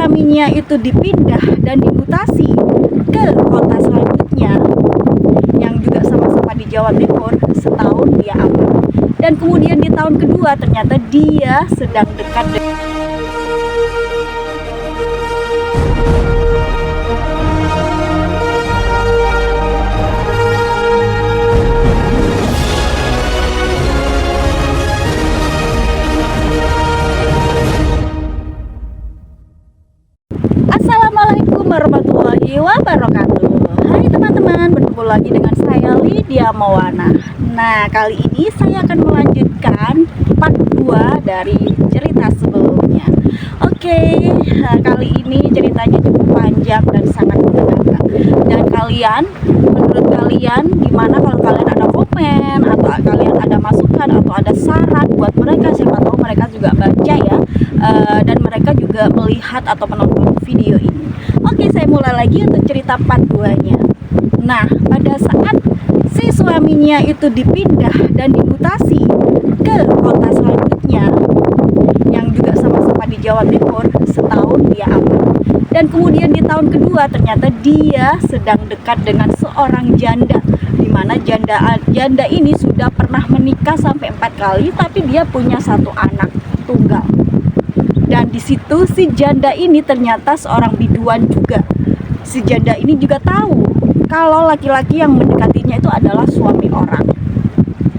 suaminya itu dipindah dan dimutasi ke kota selanjutnya yang juga sama-sama di Jawa Timur, setahun dia aman. Dan kemudian di tahun kedua ternyata dia sedang dekat dengan Assalamualaikum warahmatullahi wabarakatuh. Hai teman-teman, bertemu lagi dengan saya Lydia Mawana. Nah, kali ini saya akan melanjutkan part 2 dari cerita sebelumnya. Oke, kali ini ceritanya cukup panjang dan sangat menyenangkan. Dan menurut kalian gimana kalau kalian ada komen atau kalian ada masukan atau ada saran buat mereka, siapa tahu mereka juga baca ya, dan mereka juga melihat atau menonton video ini. Oke, saya mulai lagi untuk cerita part 2-nya. Nah, pada saat si suaminya itu dipindah dan dimutasi ke kota selanjutnya yang juga sama-sama di Jawa Timur, setahun dia aman. Dan kemudian di tahun kedua ternyata dia sedang dekat dengan seorang janda, dimana janda ini sudah pernah menikah sampai 4 kali, tapi dia punya 1 anak tunggal. Dan di situ si janda ini ternyata seorang biduan juga. Si janda ini juga tahu kalau laki-laki yang mendekatinya itu adalah suami orang.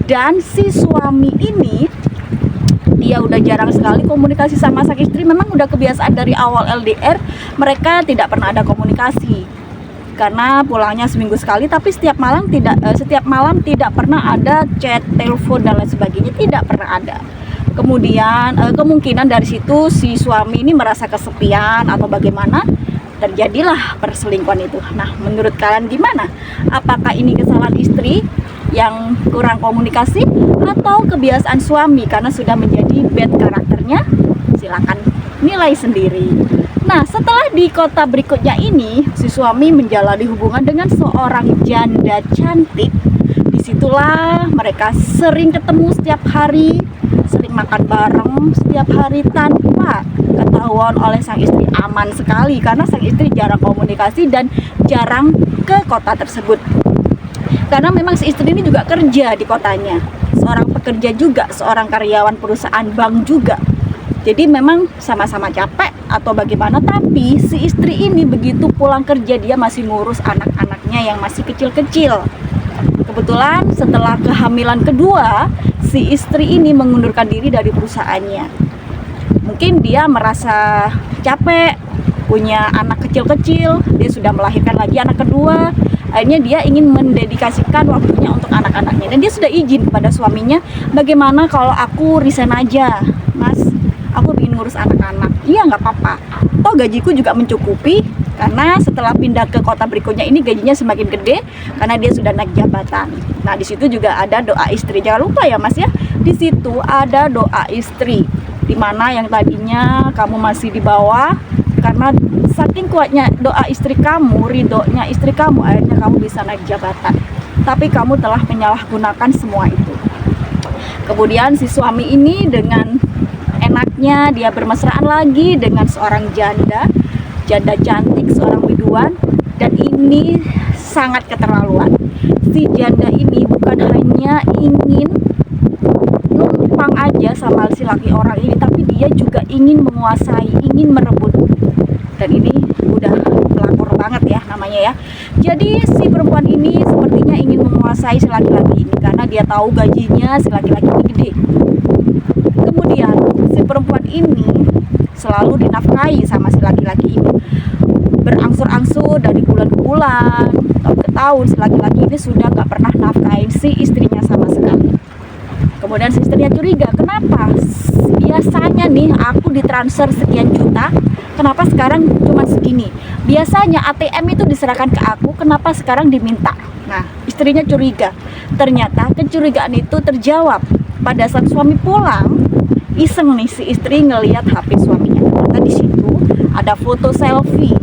Dan si suami ini dia udah jarang sekali komunikasi sama sang istri. Memang udah kebiasaan dari awal LDR, mereka tidak pernah ada komunikasi karena pulangnya seminggu sekali, tapi setiap malam tidak pernah ada chat, telepon dan lain sebagainya, tidak pernah ada. Kemudian kemungkinan dari situ si suami ini merasa kesepian atau bagaimana, terjadilah perselingkuhan itu. Nah, menurut kalian gimana? Apakah ini kesalahan istri yang kurang komunikasi atau kebiasaan suami karena sudah menjadi bad karakternya? Silakan nilai sendiri. Nah, setelah di kota berikutnya ini, si suami menjalani hubungan dengan seorang janda cantik. Disitulah mereka sering ketemu setiap hari, sering makan bareng setiap hari tanpa ketahuan oleh sang istri. Aman sekali karena sang istri jarang komunikasi dan jarang ke kota tersebut. Karena memang si istri ini juga kerja di kotanya, seorang pekerja juga, seorang karyawan perusahaan bank juga. Jadi memang sama-sama capek atau bagaimana, tapi si istri ini begitu pulang kerja dia masih ngurus anak-anaknya yang masih kecil-kecil. Kebetulan setelah kehamilan kedua, si istri ini mengundurkan diri dari perusahaannya. Mungkin dia merasa capek, punya anak kecil-kecil, dia sudah melahirkan lagi anak kedua. Akhirnya dia ingin mendedikasikan waktunya untuk anak-anaknya. Dan dia sudah izin kepada suaminya, bagaimana kalau aku resign aja, mas, aku ingin ngurus anak-anak. Iya, nggak apa-apa, toh gajiku juga mencukupi. Karena setelah pindah ke kota berikutnya ini gajinya semakin gede karena dia sudah naik jabatan. Nah, di situ juga ada doa istri. Jangan lupa ya mas ya, di situ ada doa istri, dimana yang tadinya kamu masih di bawah, karena saking kuatnya doa istri kamu, ridhonya istri kamu, akhirnya kamu bisa naik jabatan. Tapi kamu telah menyalahgunakan semua itu. Kemudian si suami ini dengan enaknya dia bermesraan lagi dengan seorang janda cantik, seorang biduan. Dan ini sangat keterlaluan. Si janda ini bukan hanya ingin numpang aja sama si laki orang ini, tapi dia juga ingin menguasai, ingin merebut. Dan ini udah pelakor banget ya namanya ya. Jadi si perempuan ini sepertinya ingin menguasai si laki-laki ini karena dia tahu gajinya si laki-laki ini gede. Kemudian si perempuan ini selalu dinafkahi sama si laki-laki ini, berangsur-angsur dari bulan ke bulan, tahun ke tahun, si laki-laki ini sudah gak pernah nafkahin si istrinya sama sekali. Kemudian si istrinya curiga, kenapa biasanya nih aku ditransfer sekian juta, kenapa sekarang cuma segini? Biasanya ATM itu diserahkan ke aku, kenapa sekarang diminta? Nah, istrinya curiga. Ternyata kecurigaan itu terjawab pada saat suami pulang. Iseng nih si istri ngelihat HP suaminya. Ternyata di situ ada foto selfie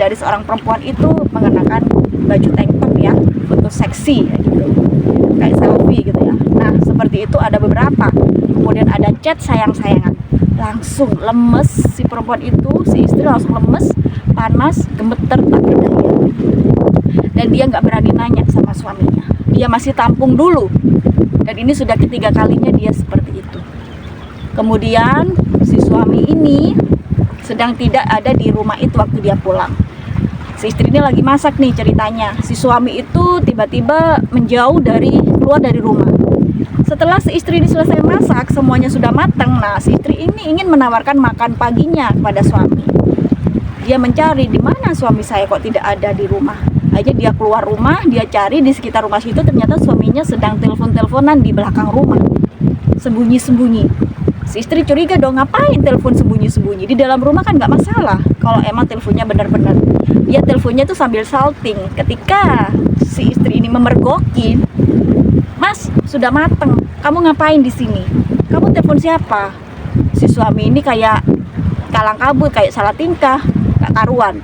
dari seorang perempuan itu mengenakan baju tank top ya, foto seksi ya gitu. kayak selfie gitu ya. Nah seperti itu ada beberapa. Kemudian ada chat sayang-sayangan, langsung lemes si perempuan itu, si istri langsung lemes, panas, gemeter, tak berdaya. Dan dia nggak berani nanya sama suaminya, dia masih tampung dulu. Dan ini sudah ketiga kalinya dia seperti itu. Kemudian si suami ini sedang tidak ada di rumah itu waktu dia pulang. Si istri ini lagi masak nih ceritanya. Si suami itu tiba-tiba keluar dari rumah. Setelah si istri ini selesai masak, semuanya sudah matang. Nah, si istri ini ingin menawarkan makan paginya kepada suami. Dia mencari di mana suami saya kok tidak ada di rumah. Akhirnya dia keluar rumah, dia cari di sekitar rumah situ, ternyata suaminya sedang telepon-teleponan di belakang rumah. Sembunyi-sembunyi. Si istri curiga dong, ngapain telepon sembunyi-sembunyi? Di dalam rumah kan nggak masalah kalau emang teleponnya benar-benar. Dia teleponnya tuh sambil salting. Ketika si istri ini memergokin, "Mas, sudah mateng. Kamu ngapain di sini? Kamu telepon siapa?" Si suami ini kayak kalang kabut, kayak salah tingkah, gak karuan.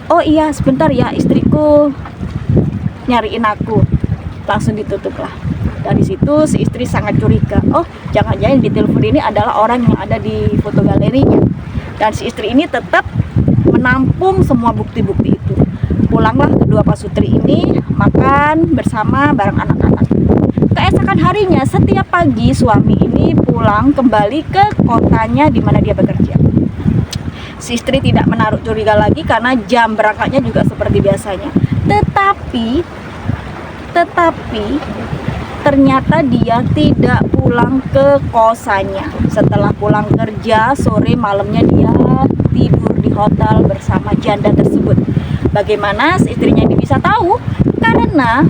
"Oh iya, sebentar ya, istriku nyariin aku." Langsung ditutup lah. Dari situ si istri sangat curiga. Oh, jangan-jangan di telepon ini adalah orang yang ada di foto galerinya. Dan si istri ini tetap menampung semua bukti-bukti itu. Pulanglah kedua pasutri ini makan bersama bareng anak-anak. Keesokan harinya setiap pagi suami ini pulang kembali ke kotanya di mana dia bekerja. Si istri tidak menaruh curiga lagi karena jam berangkatnya juga seperti biasanya. Tetapi ternyata dia tidak pulang ke kosannya. Setelah pulang kerja, sore malamnya dia tidur di hotel bersama janda tersebut. Bagaimana istrinya ini bisa tahu? Karena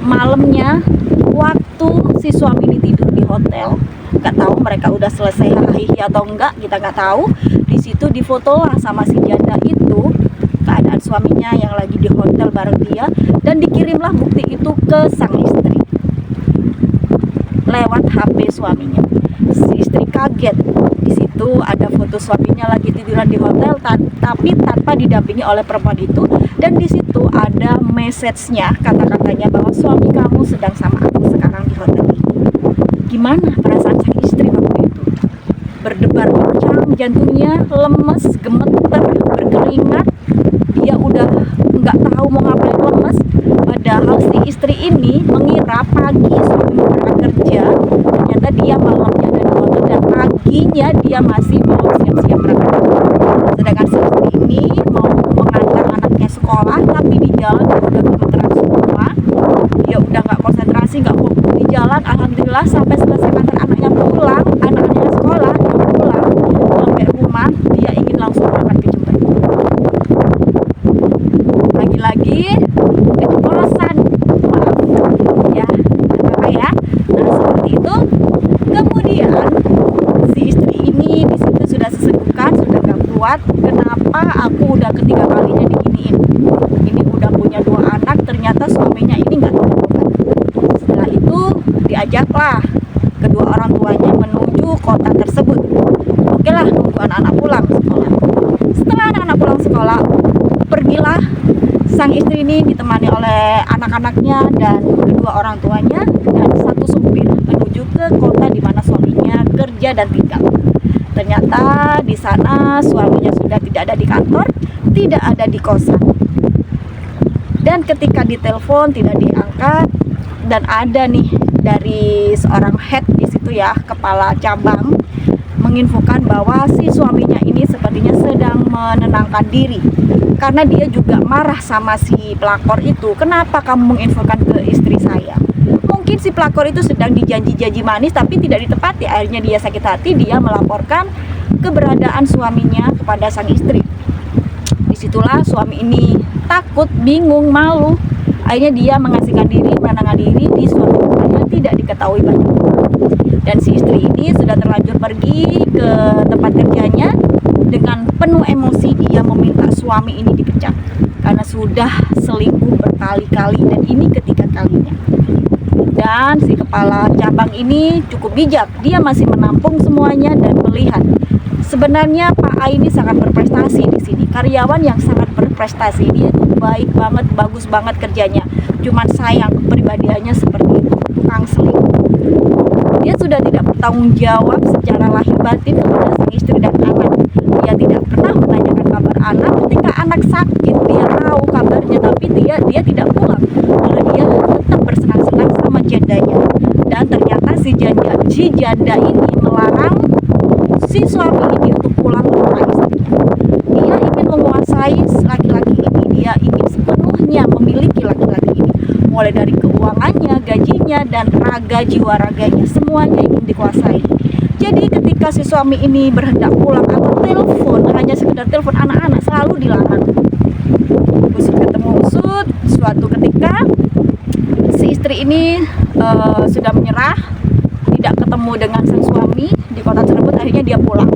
malamnya waktu si suami ini tidur di hotel, nggak tahu mereka udah selesai hahihi atau enggak, kita nggak tahu. Di situ difotolah sama si janda itu keadaan suaminya yang lagi di hotel bareng dia, dan dikirimlah bukti itu ke sang istri lewat HP suaminya. Si istri kaget. Di situ ada foto suaminya lagi tiduran di hotel, tapi tanpa didampingi oleh perempuan itu. Dan di situ ada message-nya, kata-katanya bahwa suami kamu sedang sama aku sekarang di hotel ini. Gimana perasaan sang istri waktu itu? Berdebar kencang jantungnya, lemes, gemeter, berkeringat. Dia udah nggak tahu mau ngapain, lemes. Padahal si istri ini mengira pagi suami berangkat kerja, ternyata dia malamnya ada di hotel dan paginya dia masih belum siap-siap berangkat. Sedangkan si istri ini mau mengantar anaknya sekolah, tapi di jalan dia udah gemeteran semua, dia udah nggak konsentrasi, nggak fokus di jalan. Alhamdulillah sampai selesai antar anaknya pulang, anaknya sekolah, dia pulang sampai rumah, dia ingin langsung berangkat ke Jember. Lagi-lagi keceplosan, maaf ya, apa ya. Nah seperti itu. Kemudian si istri ini di situ sudah sesegukan, sudah gak kuat. Kenapa aku udah ketiga kalinya diginiin? Ini udah punya 2 anak, ternyata suaminya ini nggak tahu. Setelah itu diajaklah kedua orang tuanya menuju kota tersebut. Oke lah, nunggu anak-anak pulang sekolah. Setelah anak-anak pulang sekolah, pergilah sang istri ini ditemani oleh anak-anaknya dan kedua orang tuanya dan satu supir menuju ke kota di mana suaminya kerja dan tinggal. Ternyata di sana suaminya sudah tidak ada di kantor, tidak ada di kosan. Dan ketika ditelepon tidak diangkat, dan ada nih dari seorang head di situ ya, kepala cabang, menginfokan bahwa si suaminya ini sepertinya sedang menenangkan diri. Karena dia juga marah sama si pelakor itu. Kenapa kamu menginfokan ke istri saya? Mungkin si pelakor itu sedang dijanji-janji manis tapi tidak ditepati. Akhirnya dia sakit hati, dia melaporkan keberadaan suaminya kepada sang istri. Disitulah suami ini takut, bingung, malu. Akhirnya dia mengasingkan diri, menenangkan diri di suatu tempat yang tidak diketahui banyak orang. Dan si istri ini sudah terlanjur pergi ke tempat kerjanya. Dengan penuh emosi dia meminta suami ini dipecat karena sudah selingkuh berkali-kali dan ini ketiga kalinya. Dan si kepala cabang ini cukup bijak, dia masih menampung semuanya dan melihat sebenarnya Pak A ini sangat berprestasi di sini, karyawan yang sangat berprestasi, dia itu baik banget, bagus banget kerjanya. Cuman sayang kepribadiannya seperti itu. tukang selingkuh. Dia sudah tidak bertanggung jawab secara lahir batin kepada sang istri dan anak. Dia tidak pernah menanyakan kabar anak. Ketika anak sakit, dia tahu kabarnya, tapi dia tidak pulang. Malah dia tetap bersenang-senang sama jandanya. Dan ternyata si janda ini melarang si suami ini untuk pulang ke rumah istrinya. Dia ingin menguasai laki-laki ini. Dia ingin sepenuhnya memiliki laki-laki ini, mulai dari keuangannya, gajinya, dan jiwa raganya, semuanya ingin dikuasai. Jadi ketika si suami ini berhendak pulang atau telepon, hanya sekedar telepon anak-anak, selalu dilarang. Usut ketemu usut, suatu ketika si istri ini sudah menyerah, tidak ketemu dengan sang suami di kota tersebut. Akhirnya dia pulang.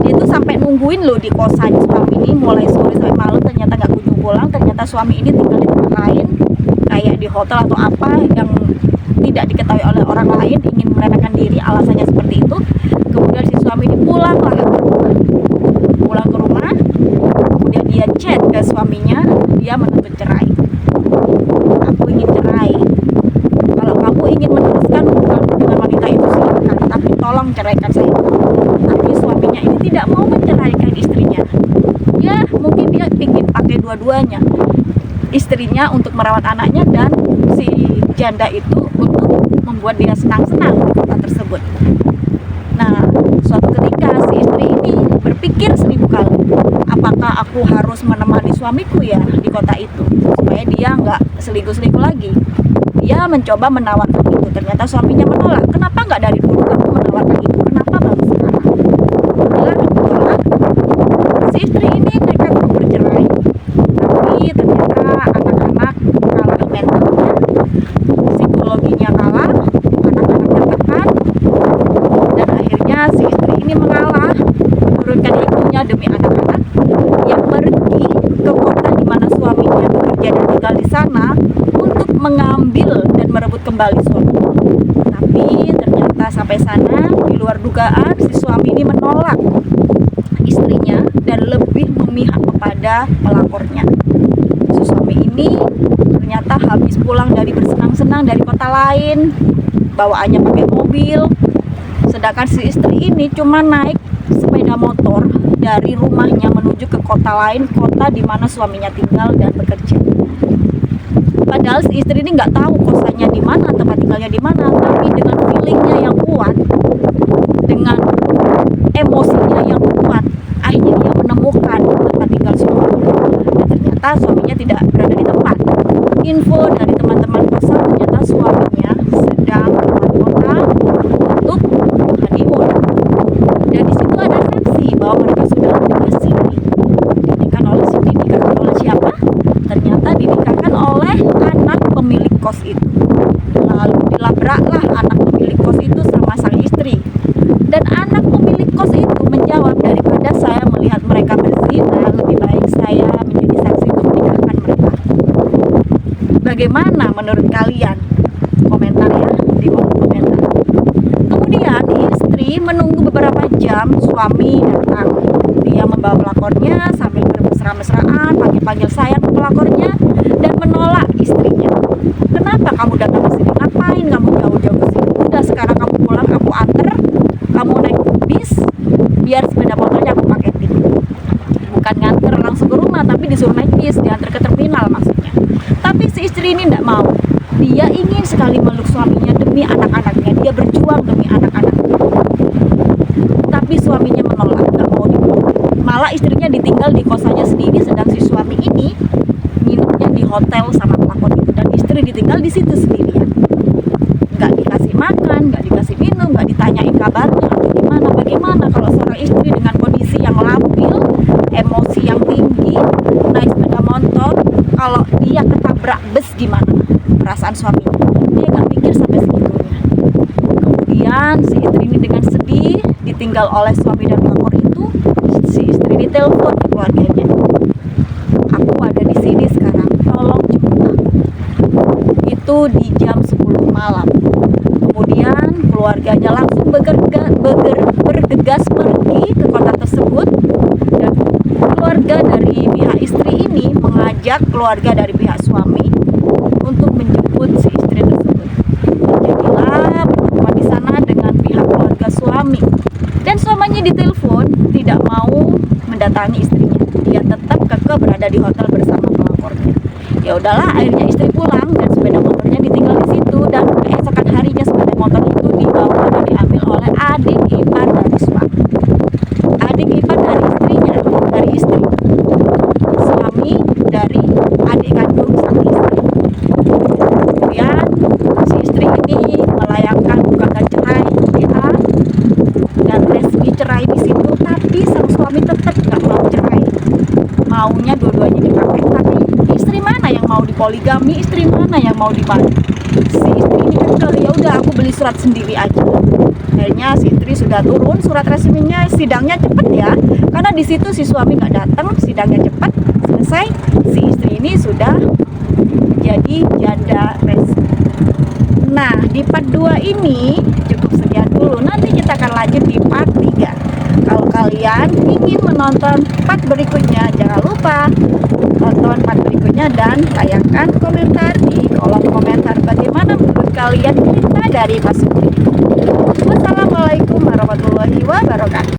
Dia itu sampai nungguin loh di kosan suami ini, mulai sore sampai malam, ternyata nggak kunjung pulang. Ternyata suami ini tinggal di tempat lain, kayak di hotel atau apa yang tidak diketahui oleh orang lain, ingin merelakan diri, alasannya seperti itu. Kemudian si suami ini pulang ke rumah, kemudian dia chat ke suaminya, dia menuntut cerai. Aku ingin cerai. Kalau kamu ingin meneruskan hubungan dengan wanita itu silakan, tapi tolong ceraikan saya. Tapi suaminya ini tidak mau menceraikan istrinya. Ya mungkin dia ingin pakai dua-duanya, istrinya untuk merawat anaknya dan si janda itu untuk membuat dia senang-senang di kota tersebut. Nah, suatu ketika si istri ini berpikir 1000 kali, apakah aku harus menemani suamiku ya di kota itu supaya dia nggak selingkuh-selingkuh lagi. Dia mencoba menawarkan itu, ternyata suaminya menolak. Kenapa nggak dari dulu kamu menawarkan itu? Kenapa baru sekarang? Udahlah, ditolak. Si istri ini nekat untuk bercerai, tapi ternyata anak-anak kalah mentalnya, psikologinya kalah, anak-anaknya tekan, dan akhirnya si istri ini mengalah, menurunkan egonya demi anak-anak yang pergi ke kota di mana suaminya bekerja dan tinggal di sana untuk mengambil dan merebut kembali suami. Tapi ternyata sampai sana, di luar dugaan, si suami ini menolak istrinya dan lebih memihak kepada pelakornya. Si suami ini ternyata habis pulang dari bersenang-senang dari kota lain, bawaannya pakai mobil, sedangkan si istri ini cuma naik sepeda motor dari rumahnya menuju ke kota lain, kota di mana suaminya tinggal dan bekerja. Padahal si istri ini nggak tahu kosannya di mana, tempat tinggalnya di mana, tapi dengan feelingnya yang kuat, dengan emosinya yang kuat, akhirnya dia menemukan tempat tinggal suaminya. Dan ternyata suaminya tidak berada di tempat. Info dari teman-teman kosan, ternyata suaminya sedang keluar kota untuk honeymoon. Dan di situ ada saksi bahwa mereka sudah menikah siri. Dinikahkan oleh siapa? Ternyata dinikahkan oleh anak pemilik kos itu. Lalu dilabraklah anak pemilik kos itu sama sang istri. Dan anak pemilik kos itu menjawab, daripada saya melihat mereka berzina, lebih baik saya menjadi saksi untuk menikahkan mereka. Bagaimana menurut kalian? Komentar ya, di kolom komentar. Kemudian istri menunggu beberapa jam suami datang. Dia membawa pelakornya sambil bermesra-mesraan, panggil-panggil sayang ke pelakornya dan menolak istrinya. Kenapa kamu datang ke sini? Ngapain kamu jauh-jauh ke sini? Udah sekarang kamu pulang, aku anter. Kamu naik bis, biar sepeda motornya aku paketin. Bukan nganter langsung ke rumah, tapi disuruh naik bis, diantar ke terminal maksudnya. Tapi si istri ini tidak mau. Dia ingin sekali meluk suaminya demi anak-anaknya. Dia berjuang demi anak-anaknya. Tapi suaminya menolak, nggak mau dipeluk. Malah istrinya ditinggal di kosannya sendiri, sedang si suami ini nginepnya di hotel sama pelakor itu, dan istri ditinggal di situ sendirian. Nggak dikasih makan, nggak dikasih minum, nggak ditanyain kabarnya atau gimana. Bagaimana kalau seorang istri dengan kondisi yang labil, emosi yang tinggi, naik sepeda motor, kalau dia ketabrak bus gimana perasaan suaminya? Dia nggak pikir sampai segitunya. Kemudian si istri ini dengan sedih ditinggal oleh suami dan pelakor itu, si istri ini telepon ke keluarganya. Aku ada di sini sekarang, tolong jemput aku. Itu di jam 10 malam. Kemudian keluarganya langsung bergegas pergi ke kota tersebut, dan keluarga dari pihak istri ini mengajak keluarga dari pihak suami untuk menjemput si istri tersebut. Jadi mendatangi istrinya. Dia tetap kekeh berada di hotel bersama pelapornya. Ya udahlah, akhirnya istri pulang dan sepeda motornya ditinggal di situ. Dan keesokan harinya sepeda motor itu dibawa dan diambil oleh adik ipar dari suami, adik ipar dari istrinya, dari istri, suami dari adik kandung sang istri. Kemudian si istri ini melayangkan gugatan cerai ya, dan resmi cerai di situ. Tapi sang suami tetap nggak mau cerai, maunya dua-duanya dipakai. Tapi istri mana yang mau dipoligami, istri mana yang mau dipakai? Si istri ini kan ya udah aku beli surat sendiri aja. Akhirnya si istri sudah turun surat resminya, sidangnya cepet ya, karena di situ si suami nggak datang, sidangnya cepat selesai. Si istri ini sudah jadi janda resmi. Nah, di part 2 ini cukup sekian dulu. Nanti kita akan lanjut di part 3. Kalau kalian ingin menonton part berikutnya, jangan lupa tonton part berikutnya dan tayangkan komentar di kolom komentar bagaimana menurut kalian cerita dari Pak Sugri. Wassalamualaikum warahmatullahi wabarakatuh.